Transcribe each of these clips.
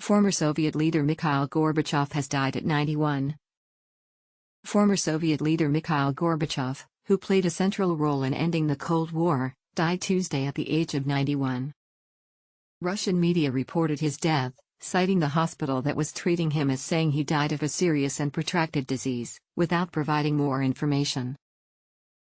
Former Soviet leader Mikhail Gorbachev has died at 91. Former Soviet leader Mikhail Gorbachev, who played a central role in ending the Cold War, died Tuesday at the age of 91. Russian media reported his death, citing the hospital that was treating him as saying he died of a serious and protracted disease, without providing more information.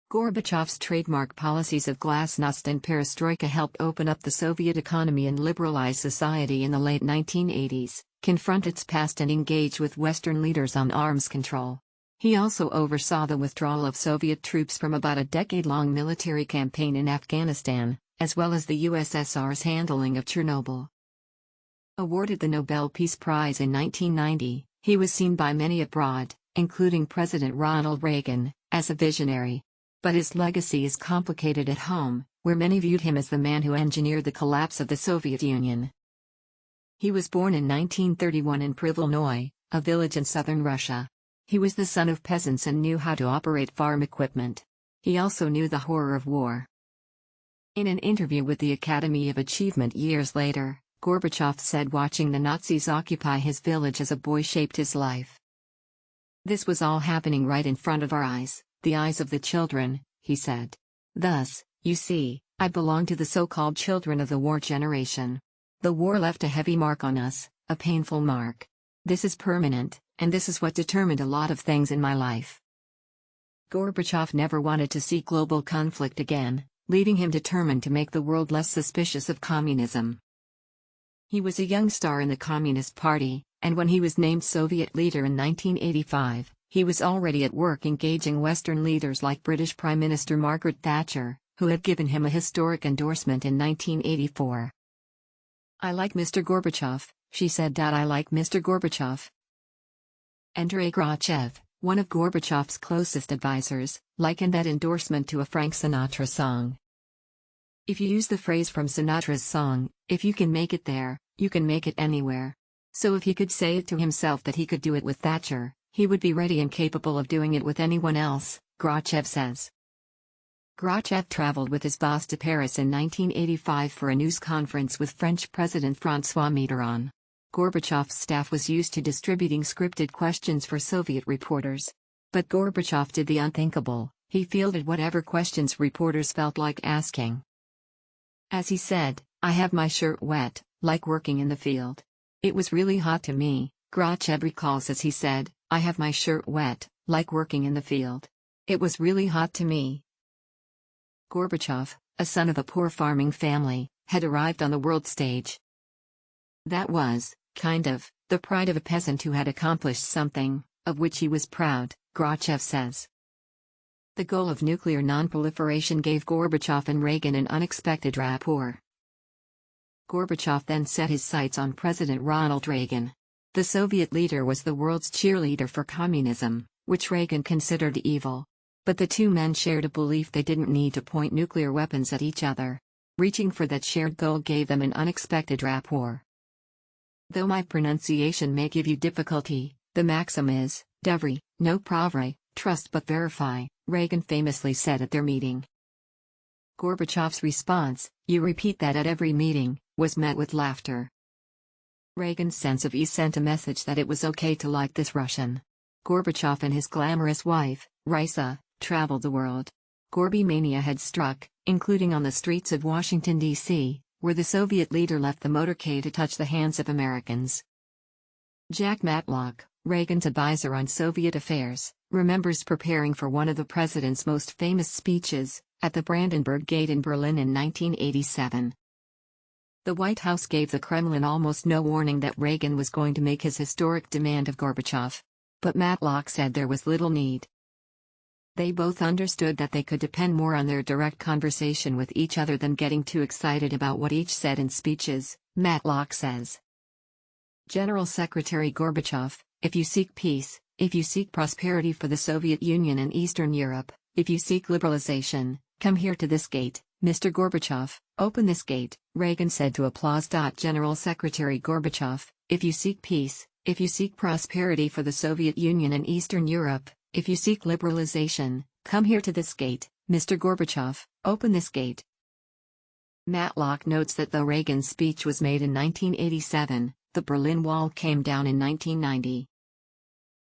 Gorbachev's trademark policies of glasnost and perestroika helped open up the Soviet economy and liberalize society in the late 1980s, confront its past and engage with Western leaders on arms control. He also oversaw the withdrawal of Soviet troops from about a decade-long military campaign in Afghanistan, as well as the USSR's handling of Chernobyl. Awarded the Nobel Peace Prize in 1990, he was seen by many abroad, including President Ronald Reagan, as a visionary. But his legacy is complicated at home, where many viewed him as the man who engineered the collapse of the Soviet Union. He was born in 1931 in Privolnoye, a village in southern Russia. He was the son of peasants and knew how to operate farm equipment. He also knew the horror of war. In an interview with the Academy of Achievement years later, Gorbachev said watching the Nazis occupy his village as a boy shaped his life. This was all happening right in front of our eyes. The eyes of the children, he said. Thus, you see, I belong to the so-called children of the war generation. The war left a heavy mark on us, a painful mark. This is permanent, and this is what determined a lot of things in my life. Gorbachev never wanted to see global conflict again, leaving him determined to make the world less suspicious of communism. He was a young star in the Communist Party, and when he was named Soviet leader in 1985, he was already at work engaging Western leaders like British Prime Minister Margaret Thatcher, who had given him a historic endorsement in 1984. "I like Mr. Gorbachev," she said. "I like Mr. Gorbachev." Andrei Grachev, one of Gorbachev's closest advisors, likened that endorsement to a Frank Sinatra song. If you use the phrase from Sinatra's song, "If you can make it there, you can make it anywhere." So if he could say it to himself that he could do it with Thatcher, he would be ready and capable of doing it with anyone else, Grachev says. Grachev traveled with his boss to Paris in 1985 for a news conference with French President François Mitterrand. Gorbachev's staff was used to distributing scripted questions for Soviet reporters. But Gorbachev did the unthinkable, he fielded whatever questions reporters felt like asking. As he said, "I have my shirt wet, like working in the field. It was really hot to me," Grachev recalls as he said, "I have my shirt wet, like working in the field. It was really hot to me." Gorbachev, a son of a poor farming family, had arrived on the world stage. That was, kind of, the pride of a peasant who had accomplished something, of which he was proud, Grachev says. The goal of nuclear non-proliferation gave Gorbachev and Reagan an unexpected rapport. Gorbachev then set his sights on President Ronald Reagan. The Soviet leader was the world's cheerleader for communism, which Reagan considered evil. But the two men shared a belief they didn't need to point nuclear weapons at each other. Reaching for that shared goal gave them an unexpected rapport. "Though my pronunciation may give you difficulty, the maxim is, devri, no pravri, trust but verify," Reagan famously said at their meeting. Gorbachev's response, "You repeat that at every meeting," was met with laughter. Reagan's sense of ease sent a message that it was okay to like this Russian. Gorbachev and his glamorous wife, Raisa, traveled the world. Gorby mania had struck, including on the streets of Washington, D.C., where the Soviet leader left the motorcade to touch the hands of Americans. Jack Matlock, Reagan's advisor on Soviet affairs, remembers preparing for one of the president's most famous speeches, at the Brandenburg Gate in Berlin in 1987. The White House gave the Kremlin almost no warning that Reagan was going to make his historic demand of Gorbachev. But Matlock said there was little need. They both understood that they could depend more on their direct conversation with each other than getting too excited about what each said in speeches, Matlock says. General Secretary Gorbachev, if you seek peace, if you seek prosperity for the Soviet Union and Eastern Europe, if you seek liberalization, come here to this gate, Mr. Gorbachev, open this gate, Reagan said to applause. General Secretary Gorbachev, if you seek peace, if you seek prosperity for the Soviet Union and Eastern Europe, if you seek liberalization, come here to this gate, Mr. Gorbachev, open this gate. Matlock notes that though Reagan's speech was made in 1987, the Berlin Wall came down in 1990.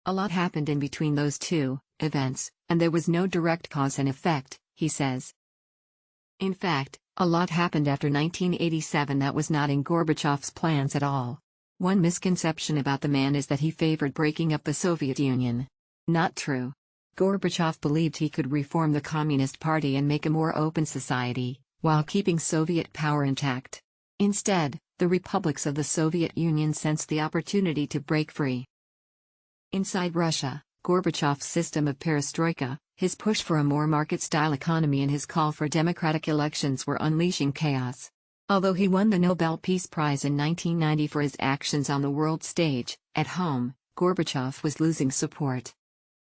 A lot happened in between those two events, and there was no direct cause and effect, he says. In fact, a lot happened after 1987 that was not in Gorbachev's plans at all. One misconception about the man is that he favored breaking up the Soviet Union. Not true. Gorbachev believed he could reform the Communist Party and make a more open society, while keeping Soviet power intact. Instead, the republics of the Soviet Union sensed the opportunity to break free. Inside Russia, Gorbachev's system of perestroika, his push for a more market-style economy and his call for democratic elections were unleashing chaos. Although he won the Nobel Peace Prize in 1990 for his actions on the world stage, at home, Gorbachev was losing support.